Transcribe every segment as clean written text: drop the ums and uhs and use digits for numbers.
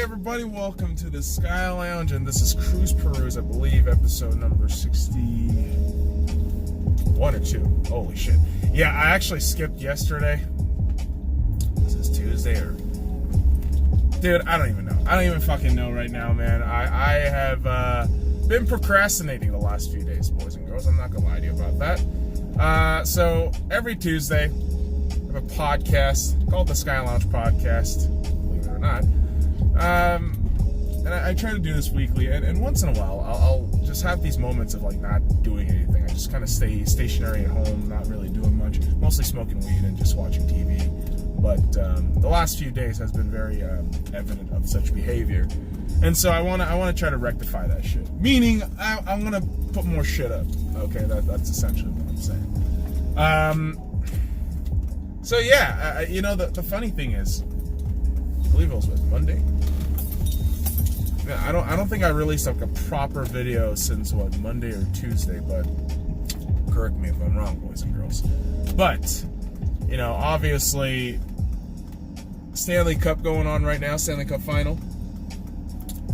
Hey everybody, welcome to the SkyLounge, and this is Cruise Peruse, I believe, episode number 61 or 2. Holy shit. Yeah, I actually skipped yesterday. This is Tuesday or... Dude, I don't even know. I don't even fucking know right now, man. I have been procrastinating the last few days, boys and girls. I'm not gonna lie to you about that. So, every Tuesday, I have a podcast called the SkyLounge Podcast, believe it or not. And I try to do this weekly, and once in a while, I'll just have these moments of, like, not doing anything. I just kind of stay stationary at home, not really doing much, mostly smoking weed and just watching TV. But the last few days has been very evident of such behavior. And so I want to try to rectify that shit. Meaning, I'm going to put more shit up. Okay, that's essentially what I'm saying. So yeah, you know, the funny thing is, I believe it was Monday. I don't think I released like a proper video since Monday or Tuesday, but correct me if I'm wrong, boys and girls. But you know, obviously, Stanley Cup going on right now, Stanley Cup final.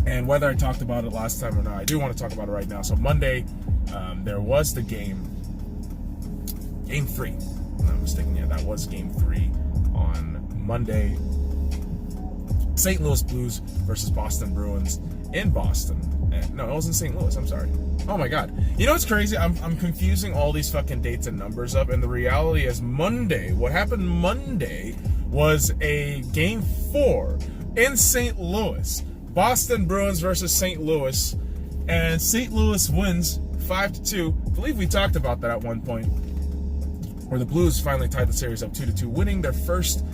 And whether I talked about it last time or not, I do want to talk about it right now. So Monday, there was the game 3. If I'm not mistaken, yeah, that was game 3 on Monday. St. Louis Blues versus Boston Bruins in Boston. No, it wasn't St. Louis. I'm sorry. Oh my God. You know what's crazy? I'm confusing all these fucking dates and numbers up, and the reality is Monday, what happened Monday was a game 4 in St. Louis. Boston Bruins versus St. Louis, and St. Louis wins 5-2. I believe we talked about that at one point, where the Blues finally tied the series up 2-2, winning their first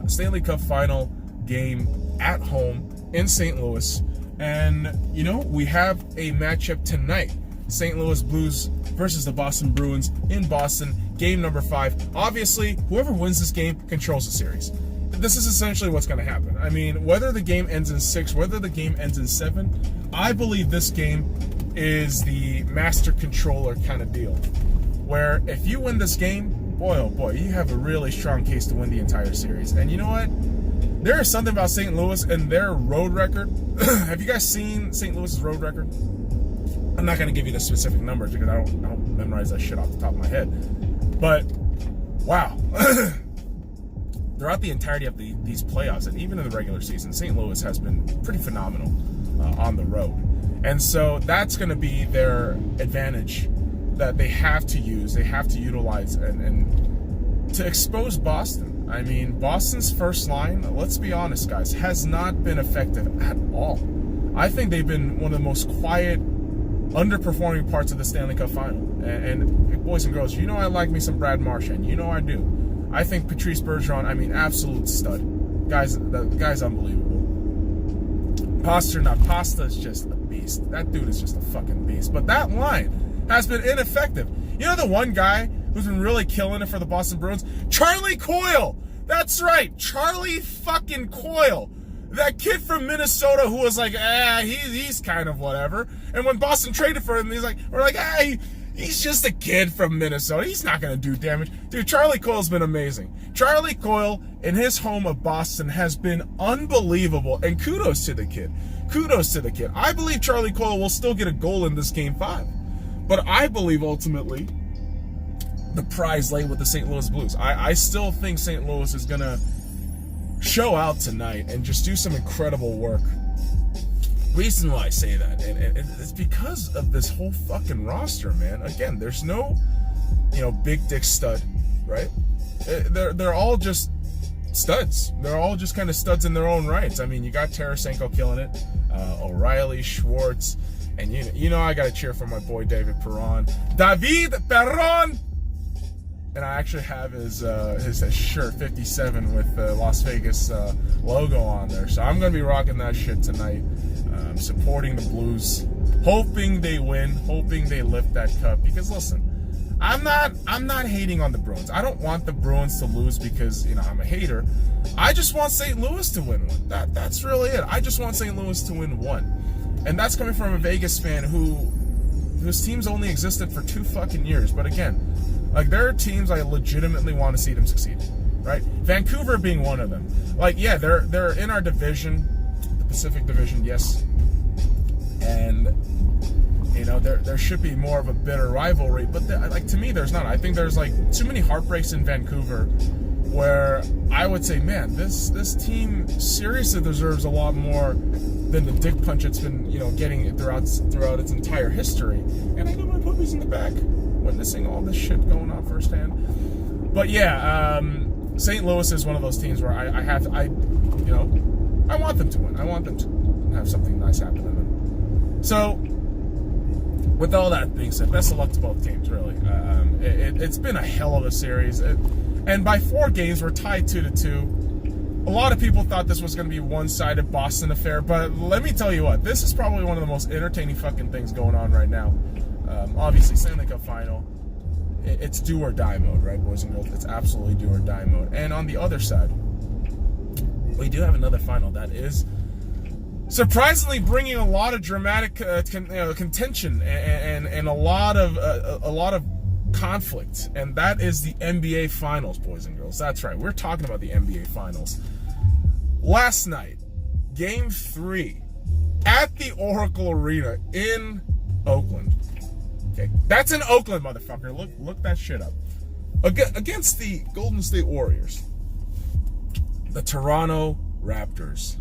Stanley Cup final game at home in St. Louis. And you know, we have a matchup tonight, St. Louis Blues versus the Boston Bruins in Boston, game number 5. Obviously, whoever wins this game controls the series. This is essentially what's going to happen. I mean, whether the game ends in 6, whether the game ends in 7, I believe this game is the master controller kind of deal, where if you win this game, boy oh boy, you have a really strong case to win the entire series. And you know what? There is something about St. Louis and their road record. Have you guys seen St. Louis's road record? I'm not going to give you the specific numbers because I don't memorize that shit off the top of my head. But, wow. Throughout the entirety of these playoffs, and even in the regular season, St. Louis has been pretty phenomenal on the road. And so that's going to be their advantage that they have to use, they have to utilize, and to expose Boston. I mean, Boston's first line, let's be honest, guys, has not been effective at all. I think they've been one of the most quiet, underperforming parts of the Stanley Cup final. And boys and girls, you know I like me some Brad Marchand. You know I do. I think Patrice Bergeron, I mean, absolute stud. The guy's unbelievable. Pasta is just a beast. That dude is just a fucking beast. But that line has been ineffective. You know the one guy who's been really killing it for the Boston Bruins? Charlie Coyle! That's right, Charlie fucking Coyle. That kid from Minnesota who was like, he's kind of whatever. And when Boston traded for him, we're like, he's just a kid from Minnesota. He's not going to do damage. Dude, Charlie Coyle's been amazing. Charlie Coyle in his home of Boston has been unbelievable. And kudos to the kid. Kudos to the kid. I believe Charlie Coyle will still get a goal in this game 5. But I believe ultimately the prize lay with the St. Louis Blues. I still think St. Louis is going to show out tonight and just do some incredible work. Reason why I say that, and it's because of this whole fucking roster, man. Again, there's no, big dick stud, right? They're all just studs. They're all just kind of studs in their own rights. I mean, you got Tarasenko killing it, O'Reilly, Schwartz, and you know I gotta cheer for my boy David Perron. And I actually have his shirt 57 with the Las Vegas logo on there. So I'm gonna be rocking that shit tonight. Supporting the Blues, hoping they win, hoping they lift that cup. Because listen, I'm not hating on the Bruins. I don't want the Bruins to lose because I'm a hater. I just want St. Louis to win one. That's really it. I just want St. Louis to win one, and that's coming from a Vegas fan whose teams only existed for 2 fucking years. But again, like, there are teams I legitimately want to see them succeed, right? Vancouver being one of them. Like, yeah, they're in our division. Pacific Division, yes. And, you know, there should be more of a bitter rivalry, but like, to me, there's not. I think there's like too many heartbreaks in Vancouver where I would say, man, this team seriously deserves a lot more than the dick punch it's been, you know, getting throughout its entire history. And I know my puppy's in the back witnessing all this shit going on firsthand. But yeah, St. Louis is one of those teams where I want them to win. I want them to have something nice happen to them. So, with all that being said, best of luck to both teams, really. It's been a hell of a series. And by 4 games, we're tied 2-2. A lot of people thought this was going to be a one-sided Boston affair, but let me tell you what, this is probably one of the most entertaining fucking things going on right now. Obviously, Stanley Cup Final, it's do or die mode, right, boys and girls? It's absolutely do or die mode. And on the other side, we do have another final that is surprisingly bringing a lot of dramatic contention and a lot of conflict, and that is the NBA Finals, boys and girls. That's right, we're talking about the NBA Finals. Last night, Game 3 at the Oracle Arena in Oakland. Okay, that's in Oakland, motherfucker. Look that shit up. Against the Golden State Warriors, the Toronto Raptors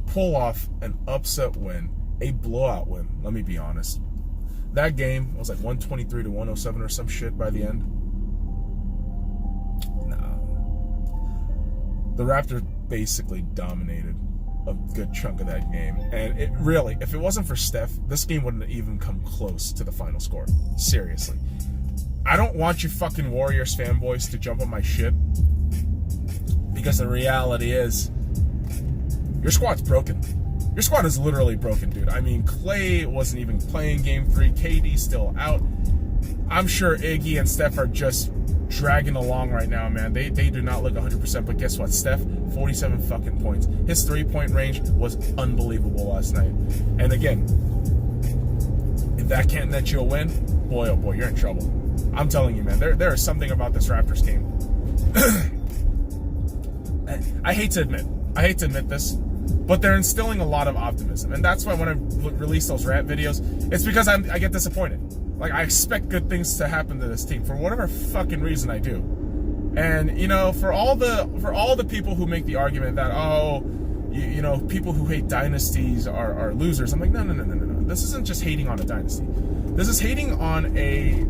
pull off an upset win, a blowout win. Let me be honest. That game was like 123-107 or some shit by the end. No. The Raptors basically dominated a good chunk of that game. And it really, if it wasn't for Steph, this game wouldn't have even come close to the final score. Seriously. I don't want you fucking Warriors fanboys to jump on my shit, because the reality is, your squad's broken. Your squad is literally broken, dude. I mean, Clay wasn't even playing Game 3. KD's still out. I'm sure Iggy and Steph are just dragging along right now, man. They do not look 100%, but guess what? Steph, 47 fucking points. His three-point range was unbelievable last night. And again, if that can't net you a win, boy, oh boy, you're in trouble. I'm telling you, man, there is something about this Raptors team. I hate to admit this, but they're instilling a lot of optimism. And that's why when I release those rant videos, it's because I get disappointed. Like, I expect good things to happen to this team for whatever fucking reason I do. And, you know, for all the people who make the argument that, oh, you know, people who hate dynasties are losers, I'm like, no. This isn't just hating on a dynasty. This is hating on a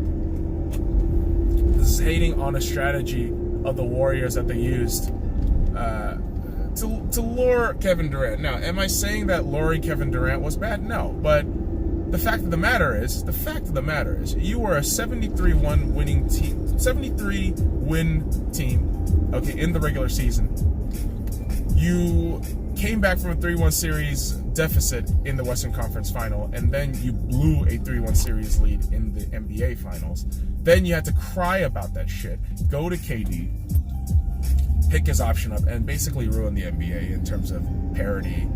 strategy of the Warriors that they used to lure Kevin Durant. Now, am I saying that luring Kevin Durant was bad? No, but the fact of the matter is, you were a 73-win winning team, 73-win team, okay, in the regular season. You came back from a 3-1 series deficit in the Western Conference Final, and then you blew a 3-1 series lead in the NBA Finals. Then you had to cry about that shit, go to KD, pick his option up, and basically ruin the NBA in terms of parity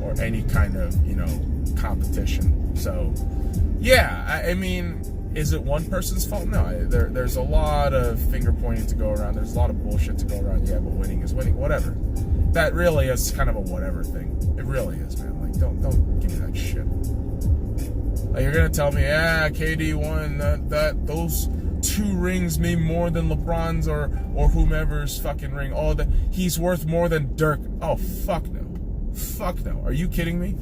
or any kind of, you know, competition. So, yeah, I mean, is it one person's fault? No, there's a lot of finger pointing to go around. There's a lot of bullshit to go around. Yeah, but winning is winning. Whatever. That really is kind of a whatever thing. It really is, man. Like, don't give me that shit. Like, you're gonna tell me, yeah, KD won that those 2 rings mean more than LeBron's or whomever's fucking ring. Oh, he's worth more than Dirk. Oh, fuck no. Fuck no. Are you kidding me?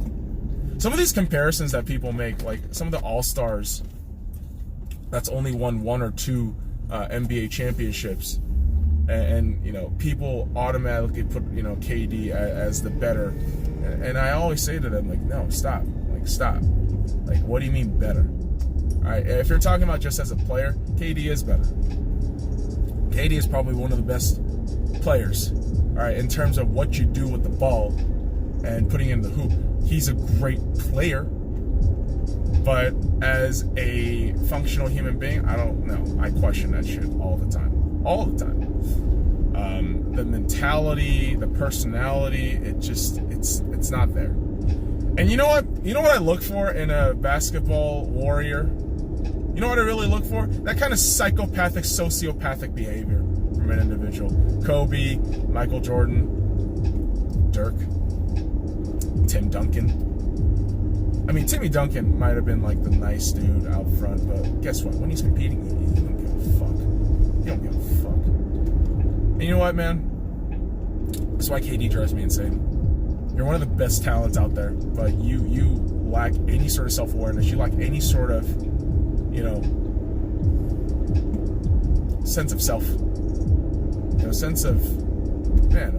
Some of these comparisons that people make, like some of the All-Stars that's only won 1 or 2 NBA championships, and you know, people automatically put, you know, KD as the better, and I always say to them, like, no, stop. Like, stop. Like, what do you mean better? All right, if you're talking about just as a player, KD is better. KD is probably one of the best players, all right, in terms of what you do with the ball and putting it in the hoop. He's a great player, but as a functional human being, I don't know. I question that shit all the time. All the time. The mentality, the personality, it's not there. And you know what? You know what I look for in a basketball warrior? You know what I really look for? That kind of psychopathic, sociopathic behavior from an individual. Kobe, Michael Jordan, Dirk. Tim Duncan. I mean, Timmy Duncan might have been like the nice dude out front, but guess what? When he's competing, you don't give a fuck. You don't give a fuck. And you know what, man? That's why KD drives me insane. You're one of the best talents out there, but you lack any sort of self-awareness. You lack any sort of, sense of self. Sense of, man,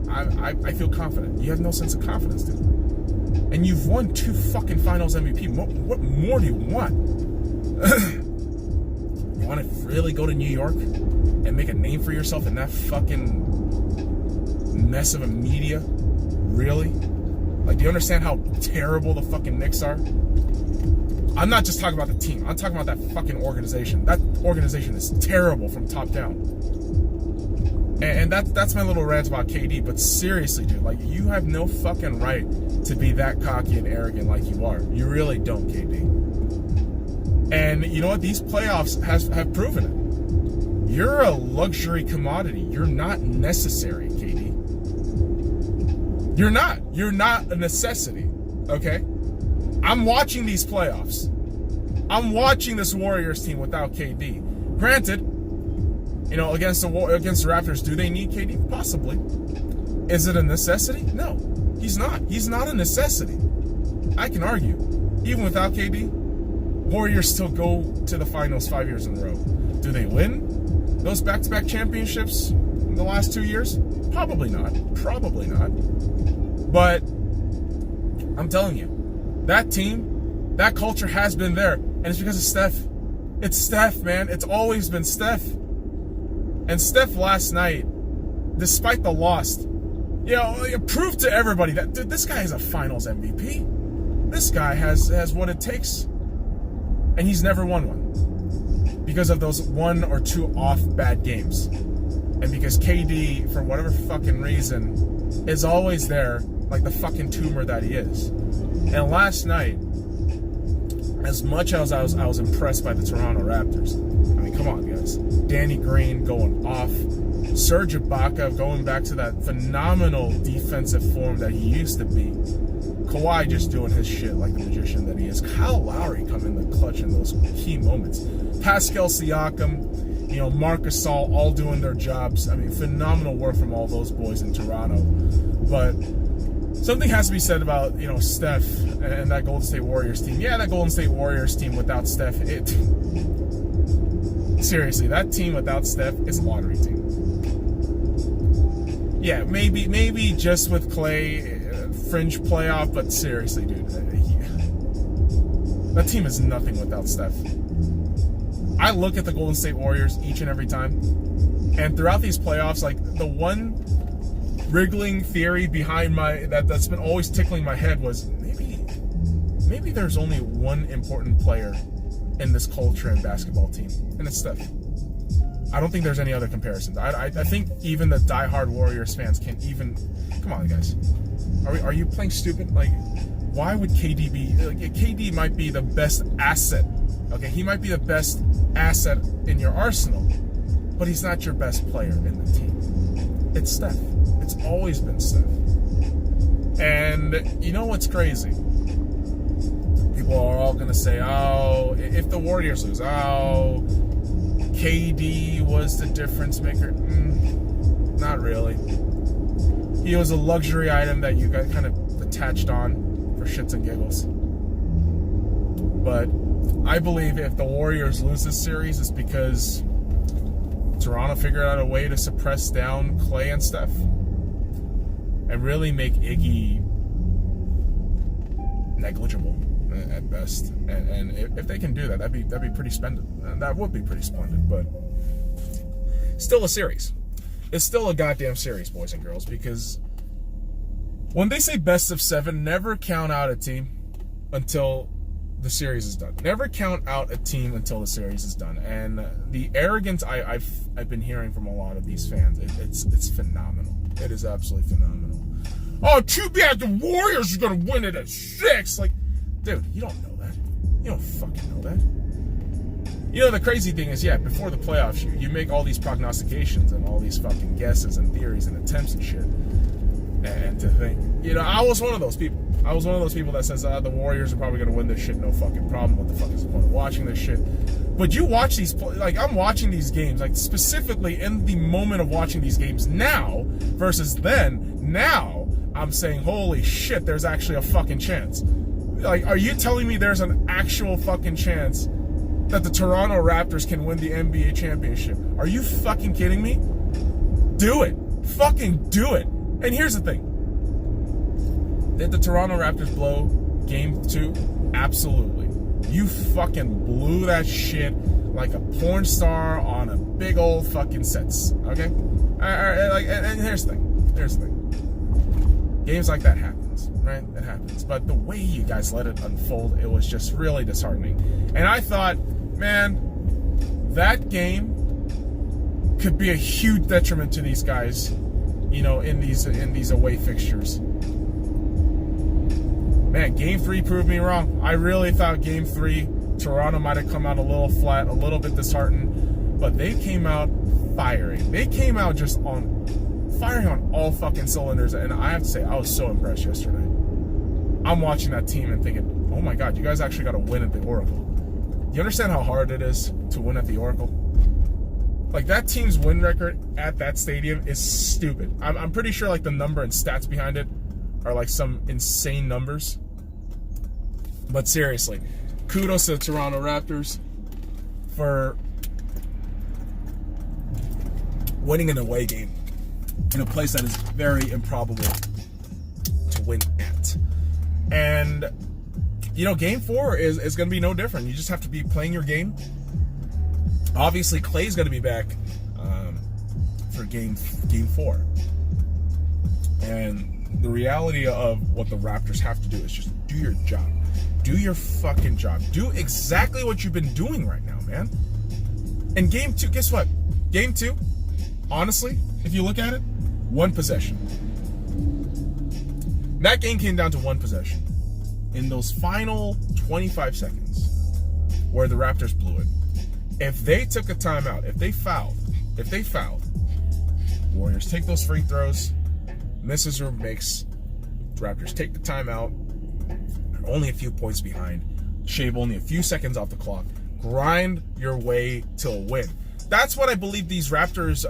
I feel confident. You have no sense of confidence, dude. And you've won 2 fucking finals MVP. What more do you want? You want to really go to New York and make a name for yourself in that fucking mess of a media? Really? Like, do you understand how terrible the fucking Knicks are? I'm not just talking about the team. I'm talking about that fucking organization. That organization is terrible from top down. And that's my little rant about KD. But seriously, dude, like, you have no fucking right to be that cocky and arrogant like you are. You really don't, KD. And you know what? These playoffs have proven it. You're a luxury commodity. You're not necessary, KD. You're not. You're not a necessity, okay? I'm watching these playoffs. I'm watching this Warriors team without KD. Granted, against the Raptors, do they need KD? Possibly. Is it a necessity? No, he's not. He's not a necessity. I can argue. Even without KD, Warriors still go to the finals 5 years in a row. Do they win those back-to-back championships in the last 2 years? Probably not. Probably not. But I'm telling you, that team, that culture has been there. And it's because of Steph. It's Steph, man. It's always been Steph. And Steph last night, despite the loss, proved to everybody that, dude, this guy is a finals MVP. This guy has what it takes. And he's never won one. Because of those 1 or 2 off bad games. And because KD, for whatever fucking reason, is always there like the fucking tumor that he is. And last night, as much as I was impressed by the Toronto Raptors, I mean, come on, guys. Danny Green going off. Serge Ibaka going back to that phenomenal defensive form that he used to be. Kawhi just doing his shit like the magician that he is. Kyle Lowry coming in the clutch in those key moments. Pascal Siakam, Marc Gasol, all doing their jobs. I mean, phenomenal work from all those boys in Toronto. But something has to be said about, Steph and that Golden State Warriors team. Yeah, that Golden State Warriors team without Steph, seriously, that team without Steph is a lottery team. Yeah, maybe just with Clay, fringe playoff, but seriously, dude, that team is nothing without Steph. I look at the Golden State Warriors each and every time, and throughout these playoffs, like, the one wriggling theory behind that's been always tickling my head was maybe there's only one important player in this culture and basketball team, and it's Steph. I don't think there's any other comparisons. I think even the diehard Warriors fans can't even. Come on, guys. Are you playing stupid? Like, why would KD be? KD might be the best asset. Okay, he might be the best asset in your arsenal, but he's not your best player in the team. It's Steph. It's always been Steph. And you know what's crazy? People are all going to say, oh, if the Warriors lose, oh, KD was the difference maker. Not really. He was a luxury item that you got kind of attached on for shits and giggles. But I believe if the Warriors lose this series, it's because Toronto figured out a way to suppress down Clay and Steph and really make Iggy negligible at best. And if they can do that, that'd be pretty splendid. That would be pretty splendid. But still a series. It's still a goddamn series, boys and girls, because when they say best of 7, never count out a team until the series is done. Never count out a team until the series is done. And the arrogance I've been hearing from a lot of these fans, it's phenomenal. It is absolutely phenomenal. Oh, too bad the Warriors are going to win it at 6. Like, dude, you don't know that. You don't fucking know that. You know, the crazy thing is, yeah, before the playoffs, you make all these prognostications and all these fucking guesses and theories and attempts and shit. And to think, I was one of those people. I was one of those people that says, the Warriors are probably going to win this shit, no fucking problem. What the fuck is the point of watching this shit? But you watch these, I'm watching these games, specifically in the moment of watching these games now versus then. Now, I'm saying, holy shit, there's actually a fucking chance. Are you telling me there's an actual fucking chance that the Toronto Raptors can win the NBA championship? Are you fucking kidding me? Do it. Fucking do it. And here's the thing. Did the Toronto Raptors blow game 2? Absolutely. You fucking blew that shit like a porn star on a big old fucking sets. Okay? And here's the thing. Here's the thing. Games like that happens, right? It happens. But the way you guys let it unfold, it was just really disheartening. And I thought, man, that game could be a huge detriment to these guys, in these away fixtures. Man, Game 3 proved me wrong. I really thought Game 3, Toronto might have come out a little flat, a little bit disheartened, but they came out firing. They came out just firing on all fucking cylinders, and I have to say, I was so impressed yesterday. I'm watching that team and thinking, oh my God, you guys actually got to win at the Oracle. You understand how hard it is to win at the Oracle? That team's win record at that stadium is stupid. I'm pretty sure the number and stats behind it are some insane numbers. But seriously, kudos to the Toronto Raptors for winning an away game in a place that is very improbable to win at. And, Game 4 is going to be no different. You just have to be playing your game. Obviously, Clay's going to be back for Game 4. And the reality of what the Raptors have to do is just do your job. Do your fucking job. Do exactly what you've been doing right now, man. And Game 2, guess what? Game 2, honestly, if you look at it, one possession. That game came down to one possession. In those final 25 seconds where the Raptors blew it, if they took a timeout, if they fouled, Warriors take those free throws, misses or makes, Raptors take the timeout, they're only a few points behind, shave only a few seconds off the clock, grind your way to a win. That's what I believe these Raptors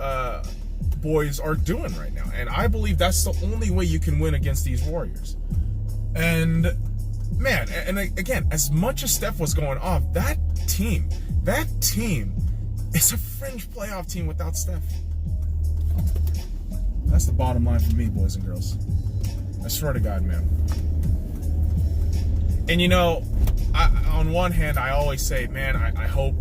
boys are doing right now, and I believe that's the only way you can win against these Warriors. And man, and again, as much as Steph was going off, that team is a fringe playoff team without Steph. That's the bottom line for me, boys and girls. I swear to God, man. And on one hand, I always say, man, I hope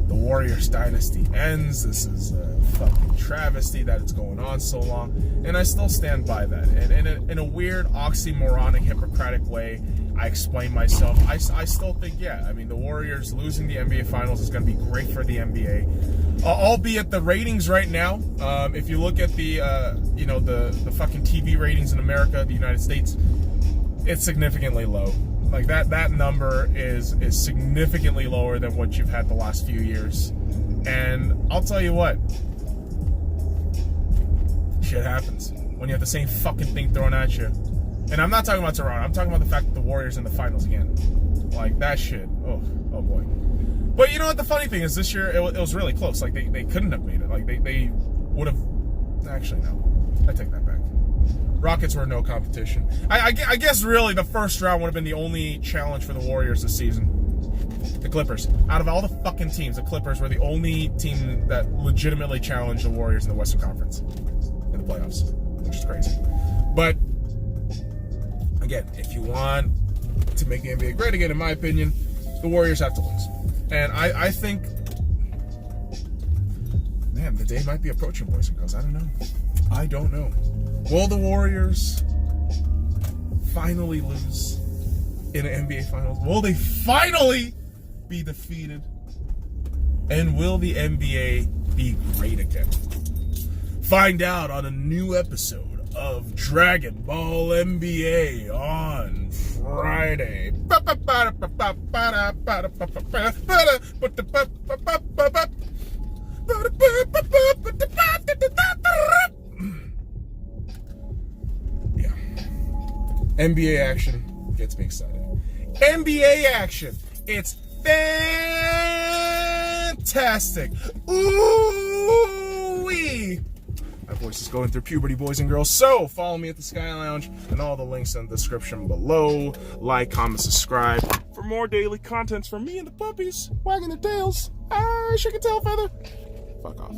the Warriors dynasty ends. This is a fucking travesty that it's going on so long. And I still stand by that. And in a weird, oxymoronic, Hippocratic way, I explain myself. I still think, the Warriors losing the NBA Finals is going to be great for the NBA. Albeit the ratings right now, if you look at the fucking TV ratings in America, the United States, it's significantly low. That number is significantly lower than what you've had the last few years. And I'll tell you what, shit happens when you have the same fucking thing thrown at you. And I'm not talking about Toronto. I'm talking about the fact that the Warriors in the finals again. That shit. Oh boy. But you know what? The funny thing is, this year it was really close. They couldn't have made it. They would have. Actually, no. I take that back. Rockets were no competition. I guess really the first round would have been the only challenge for the Warriors this season. The Clippers. Out of all the fucking teams, the Clippers were the only team that legitimately challenged the Warriors in the Western Conference in the playoffs, which is crazy. But again, if you want to make the NBA great again, in my opinion, the Warriors have to lose. And I think, man, the day might be approaching, boys and girls. I don't know. Will the Warriors finally lose in an NBA Finals? Will they finally be defeated? And will the NBA be great again? Find out on a new episode of Dragon Ball NBA on Friday. NBA action gets me excited. NBA action. It's fantastic. Ooh-wee. My voice is going through puberty, boys and girls. So follow me at the Sky Lounge and all the links in the description below. Like, comment, subscribe for more daily contents from me and the puppies wagging their tails. Ah, shake a tail feather. Fuck off.